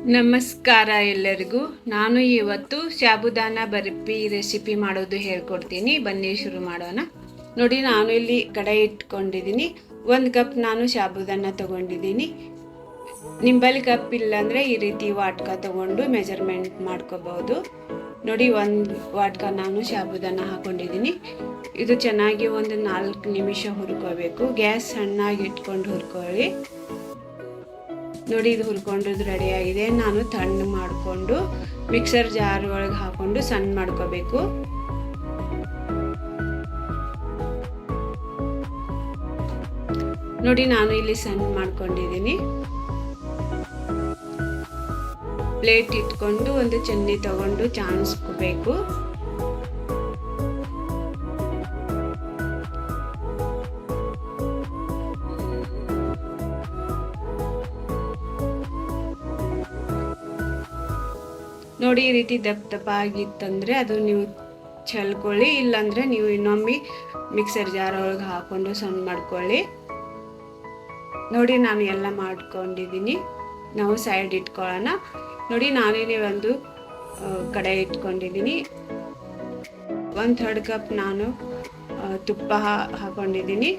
ನಮಸ್ಕಾರ ಎಲ್ಲರಿಗೂ. ನಾನು ಇವತ್ತು ಸಾಬುದಾನ ಬರ್ಫಿ ರೆಸಿಪಿ ಮಾಡೋದು ಹೇಳ್ಕೊಡ್ತೀನಿ. ಬನ್ನಿ ಶುರು ಮಾಡೋಣ. ನೋಡಿ, ನಾನು ಇಲ್ಲಿ ಕಡಾಯಿ ಇಟ್ಕೊಂಡಿದ್ದೀನಿ. 1 ಕಪ್ ನಾನು ಸಾಬುದಾನ ತೊಗೊಂಡಿದ್ದೀನಿ. ನಿಂಬಲ್ಲಿ ಕಪ್ ಇಲ್ಲಾಂದರೆ ಈ ರೀತಿ ವಾಟ್ಕ ತೊಗೊಂಡು ಮೆಜರ್ಮೆಂಟ್ ಮಾಡ್ಕೋಬಹುದು. ನೋಡಿ, 1 ವಾಟ್ಕ ನಾನು ಸಾಬುದಾನ ಹಾಕೊಂಡಿದ್ದೀನಿ. ಇದು ಚೆನ್ನಾಗಿ ಒಂದು 4 ನಿಮಿಷ ಹುರ್ಕೋಬೇಕು. ಗ್ಯಾಸ್ ಸಣ್ಣಾಗಿ ಇಟ್ಕೊಂಡು ಹುರ್ಕೊಳ್ಳಿ. ನೋಡಿ, ಇದು ಹುರ್ಕೊಂಡದ್ದು ರೆಡಿ ಆಗಿದೆ. ನಾನು ತಣ್ಣಗೆ ಮಾಡಿಕೊಂಡು ಮಿಕ್ಸರ್ ಜಾರ್ ಒಳಗೆ ಹಾಕೊಂಡು ಸಣ್ಣ ಮಾಡ್ಕೋಬೇಕು. ನೋಡಿ, ನಾನು ಇಲ್ಲಿ ಸಣ್ಣ ಮಾಡ್ಕೊಂಡಿದ್ದೀನಿ. ಪ್ಲೇಟ್ ಇಟ್ಕೊಂಡು ಒಂದು ಚನ್ನಿ ತಗೊಂಡು ಚಾಣಿಸ್ಕೋಬೇಕು. ನೋಡಿ, ಈ ರೀತಿ ದಪ್ಪ ಆಗಿತ್ತಂದರೆ ಅದು ನೀವು ಚೆಲ್ಕೊಳ್ಳಿ. ಇಲ್ಲಾಂದರೆ ನೀವು ಇನ್ನೊಮ್ಮೆ ಮಿಕ್ಸರ್ ಜಾರ್ ಒಳಗೆ ಹಾಕೊಂಡು ಸಣ್ಣ ಮಾಡ್ಕೊಳ್ಳಿ. ನೋಡಿ, ನಾನು ಎಲ್ಲ ಮಾಡ್ಕೊಂಡಿದ್ದೀನಿ. ನಾವು ಸೈಡ್ ಇಟ್ಕೊಳ್ಳೋಣ. ನೋಡಿ, ನಾನೇನೇ ಒಂದು ಕಡಾಯಿ ಇಟ್ಕೊಂಡಿದ್ದೀನಿ. 1/3 ಕಪ್ ನಾನು ತುಪ್ಪ ಹಾಕೊಂಡಿದ್ದೀನಿ.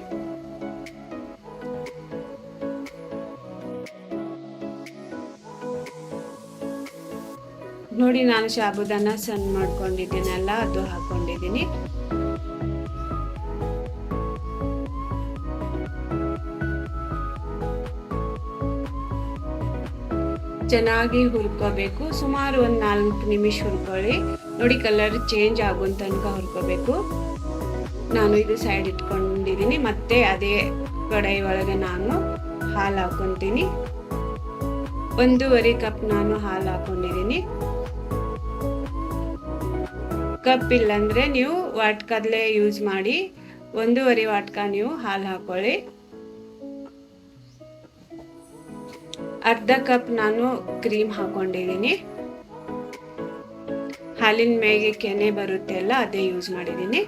ನೋಡಿ, ನಾನು ಸಾಬುದಾನ ಸಣ್ಣ ಮಾಡ್ಕೊಂಡಿದ್ದೀನಲ್ಲ, ಅದು ಹಾಕೊಂಡಿದ್ದೀನಿ. ಚೆನ್ನಾಗಿ ಹುರ್ಕೋಬೇಕು. ಸುಮಾರು ಒಂದು 4 ನಿಮಿಷ ಹುರ್ಕೊಳ್ಳಿ. ನೋಡಿ, ಕಲರ್ ಚೇಂಜ್ ಆಗೋ ತನಕ ಹುರ್ಕೋಬೇಕು. ನಾನು ಇದು ಸೈಡ್ ಇಟ್ಕೊಂಡಿದ್ದೀನಿ. ಮತ್ತೆ ಅದೇ ಕಡಾಯಿ ಒಳಗೆ ನಾನು ಹಾಲು ಹಾಕೊತೀನಿ. 1.5 ಕಪ್ ನಾನು ಹಾಲು ಹಾಕೊಂಡಿದ್ದೀನಿ. ಕಪ್ ಇಲ್ಲಾಂದರೆ ನೀವು ವಾಟ್ಕದಲ್ಲೇ ಯೂಸ್ ಮಾಡಿ. 1.5 ವಾಟ್ಕ ನೀವು ಹಾಲು ಹಾಕೊಳ್ಳಿ. ಅರ್ಧ ಕಪ್ ನಾನು ಕ್ರೀಮ್ ಹಾಕೊಂಡಿದ್ದೀನಿ. ಹಾಲಿನ ಮೇಗೆ ಕೆನೆ ಬರುತ್ತೆ ಅಲ್ಲ, ಅದೇ ಯೂಸ್ ಮಾಡಿದ್ದೀನಿ.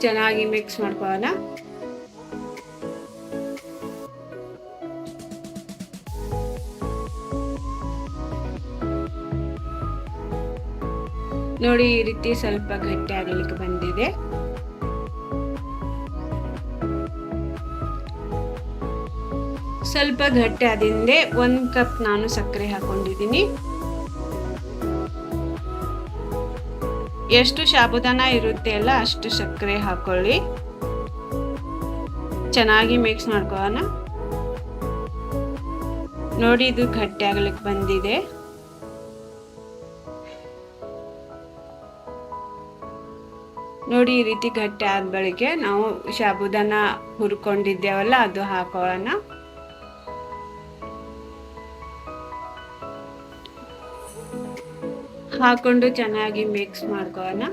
ಚೆನ್ನಾಗಿ ಮಿಕ್ಸ್ ಮಾಡ್ಕೊಳ್ಳೋಣ. ನೋಡಿ, ಈ ರೀತಿ ಸ್ವಲ್ಪ ಗಟ್ಟಿ ಆಗಲಿಕ್ಕೆ ಬಂದಿದೆ. ಸ್ವಲ್ಪ ಗಟ್ಟಿ ಆದಿಂದೆ 1 ಕಪ್ ನಾನು ಸಕ್ಕರೆ ಹಾಕೊಂಡಿದ್ದೀನಿ. ಎಷ್ಟು ಸಾಬುದಾನ ಇರುತ್ತೆ ಅಲ್ಲ, ಅಷ್ಟು ಸಕ್ಕರೆ ಹಾಕೊಳ್ಳಿ. ಚೆನ್ನಾಗಿ ಮಿಕ್ಸ್ ಮಾಡ್ಕೊಳ್ಳೋಣ. ನೋಡಿ, ಇದು ಗಟ್ಟಿ ಆಗಲಿಕ್ಕೆ ಬಂದಿದೆ. ನೋಡಿ, ಈ ರೀತಿ ಗಟ್ಟಿ ಆದ ಬಳಿಕ ನಾವು ಸಾಬುದಾನ ಹುರ್ಕೊಂಡಿದ್ದೇವಲ್ಲ, ಅದು ಹಾಕೊಳ್ಳೋಣ. ಹಾಕೊಂಡು ಚೆನ್ನಾಗಿ ಮಿಕ್ಸ್ ಮಾಡ್ಕೊಳ್ಳೋಣ.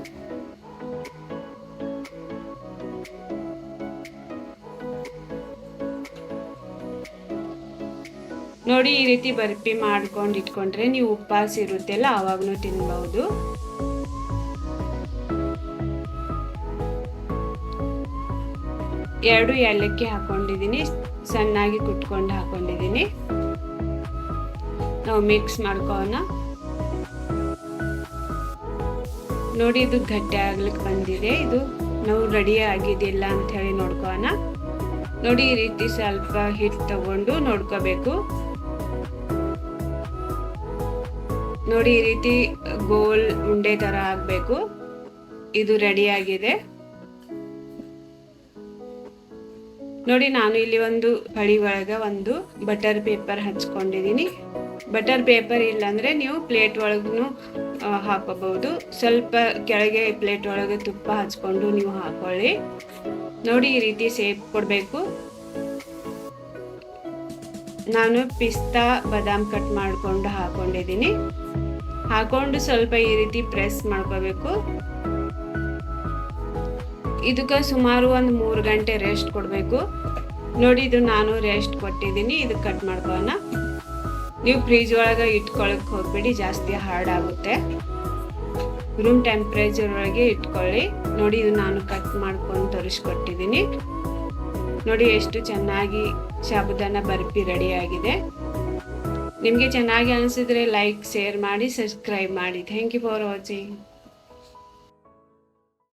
ನೋಡಿ, ಈ ರೀತಿ ಬರ್ಫಿ ಮಾಡ್ಕೊಂಡು ಇಟ್ಕೊಂಡ್ರೆ ನೀವು ಉಪವಾಸ ಇರುತ್ತೆಲ್ಲ, ಆವಾಗನೂ ತಿನ್ಬಹುದು. ಎರಡು ಏಲಕ್ಕಿ ಹಾಕೊಂಡಿದ್ದೀನಿ. ಸಣ್ಣಾಗಿ ಕುಟ್ಕೊಂಡು ಹಾಕೊಂಡಿದ್ದೀನಿ. ನಾವು ಮಿಕ್ಸ್ ಮಾಡ್ಕೊಳ್ಳೋಣ. ನೋಡಿ, ಇದು ಗಟ್ಟಿ ಆಗ್ಲಿಕ್ಕೆ ಬಂದಿದೆ. ಇದು ನಾವು ರೆಡಿ ಆಗಿದೆಯಲ್ಲ ಅಂತ ಹೇಳಿ ನೋಡ್ಕೊಳ್ಳೋಣ. ನೋಡಿ, ಈ ರೀತಿ ಸ್ವಲ್ಪ ಹಿಟ್ಟು ತಗೊಂಡು ನೋಡ್ಕೋಬೇಕು. ನೋಡಿ, ಈ ರೀತಿ ಗೋಲ್ ಉಂಡೆ ತರ ಆಗ್ಬೇಕು. ಇದು ರೆಡಿ ಆಗಿದೆ. ನೋಡಿ, ನಾನು ಇಲ್ಲಿ ಒಂದು ಹಳಿ ಒಳಗೆ ಒಂದು ಬಟರ್ ಪೇಪರ್ ಹಚ್ಕೊಂಡಿದ್ದೀನಿ. ಬಟರ್ ಪೇಪರ್ ಇಲ್ಲಾಂದರೆ ನೀವು ಪ್ಲೇಟ್ ಒಳಗೂ ಹಾಕೋಬಹುದು. ಸ್ವಲ್ಪ ಕೆಳಗೆ ಪ್ಲೇಟ್ ಒಳಗೆ ತುಪ್ಪ ಹಚ್ಕೊಂಡು ನೀವು ಹಾಕೊಳ್ಳಿ. ನೋಡಿ, ಈ ರೀತಿ ಶೇಪ್ ಕೊಡಬೇಕು. ನಾನು ಪಿಸ್ತಾ ಬಾದಾಮ್ ಕಟ್ ಮಾಡಿಕೊಂಡು ಹಾಕೊಂಡಿದ್ದೀನಿ. ಹಾಕೊಂಡು ಸ್ವಲ್ಪ ಈ ರೀತಿ ಪ್ರೆಸ್ ಮಾಡ್ಕೋಬೇಕು. ಇದಕ್ಕೆ ಸುಮಾರು ಒಂದು 3 ಗಂಟೆ ರೆಸ್ಟ್ ಕೊಡಬೇಕು. ನೋಡಿ, ಇದು ನಾನು ರೆಸ್ಟ್ ಕೊಟ್ಟಿದ್ದೀನಿ. ಇದು ಕಟ್ ಮಾಡ್ಕೊಳ್ಳೋಣ. ನೀವು ಫ್ರಿಜ್ ಒಳಗೆ ಇಟ್ಕೊಳಕ್ಕೆ ಹೋಗ್ಬೇಡಿ, ಜಾಸ್ತಿ ಹಾರ್ಡ್ ಆಗುತ್ತೆ. ರೂಮ್ ಟೆಂಪ್ರೇಚರ್ ಒಳಗೆ ಇಟ್ಕೊಳ್ಳಿ. ನೋಡಿ, ಇದು ನಾನು ಕಟ್ ಮಾಡ್ಕೊಂಡು ತೋರಿಸ್ಕೊಟ್ಟಿದ್ದೀನಿ. ನೋಡಿ ಎಷ್ಟು ಚೆನ್ನಾಗಿ ಸಾಬುದಾನ ಬರ್ಫಿ ರೆಡಿ ಆಗಿದೆ. ನಿಮಗೆ ಚೆನ್ನಾಗಿ ಅನಿಸಿದರೆ ಲೈಕ್ ಶೇರ್ ಮಾಡಿ ಸಬ್ಸ್ಕ್ರೈಬ್ ಮಾಡಿ. Thank you for watching.